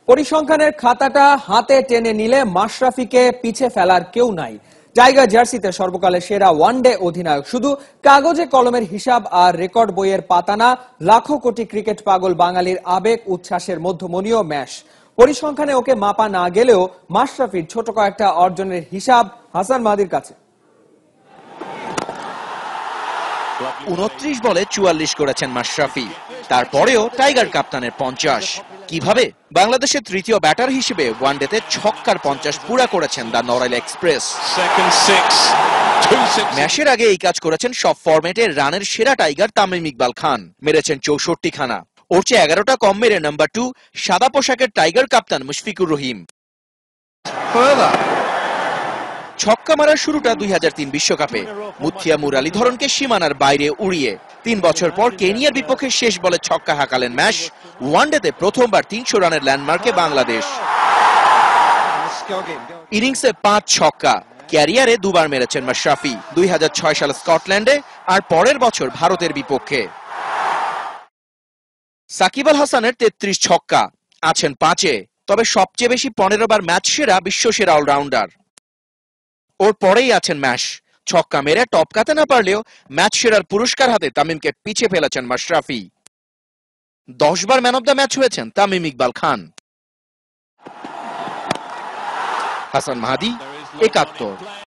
পরিসংখ্যানের খাতাটা হাতে টেনে নিলে মাশরাফিকে পিছে ফেলার কেউ নাই। টাইগার জার্সিতে সর্বকালের সেরা ওয়ানডে অধিনায়ক, শুধু কাগজে কলমের হিসাব আর রেকর্ড বইয়ের পাতা না, লাখো কোটি ক্রিকেট পাগল বাঙালির আবেগ উচ্ছ্বাসের মধ্যমণীয় ম্যাশ। পরিসংখ্যানে ওকে মাপা না গেলেও মাশরাফির ছোট কয়েকটা অর্জনের হিসাব হাসান মাহদির কাছে। ২৯ বলে ৪৪ করেছেন মাশরাফি, তারপরেও টাইগার কাপ্তানের ৫০। কিভাবে? বাংলাদেশের তৃতীয় ব্যাটার হিসেবে ওয়ানডেতে ছক্কার ৫০ পুরা করেছেন দ্য নড়াইল এক্সপ্রেস। ম্যাচের আগে এই কাজ করেছেন সব ফরম্যাটে রানের সেরা টাইগার তামিম ইকবাল খান, মেরেছেন ৬৪ খানা। ওর চেয়ে ১১টা কম মেরে নাম্বার 2 সাদা পোশাকের টাইগার কাপ্তান মুশফিকুর রহিম। ছক্কা মারার শুরুটা ২০০৩ বিশ্বকাপে মুথিয়া মুরালীধরনকে সীমানার বাইরে উড়িয়ে। ৩ বছর পর কেনিয়ার বিপক্ষে শেষ বলে ছক্কা হাঁকালেন ম্যাশ। ওয়ানডেতে প্রথমবার ৩০০ রানের ল্যান্ডমার্কে বাংলাদেশ। ইনিংসে ৫ ছক্কা, ক্যারিয়ারে দুবার মেরেছেন মাশরাফি, ২০০৬ সালে স্কটল্যান্ডে আর পরের বছর ভারতের বিপক্ষে। সাকিব আল হাসানের ৩৩ ছক্কা, আছেন ৫-এ, তবে সবচেয়ে বেশি ১৫ বার ম্যাচ সেরা বিশ্বসেরা অলরাউন্ডার। ওর পরেই আছেন ম্যাশ, ছক্কা মেরে টপকাতে না পারলেও ম্যাচ সেরার পুরস্কার হাতে তামিমকে পিছে ফেলেছেন মাশরাফি। ১০ বার ম্যান অব দ্য ম্যাচ হয়েছেন তামিম ইকবাল খান। হাসান মাহদি, ৭১।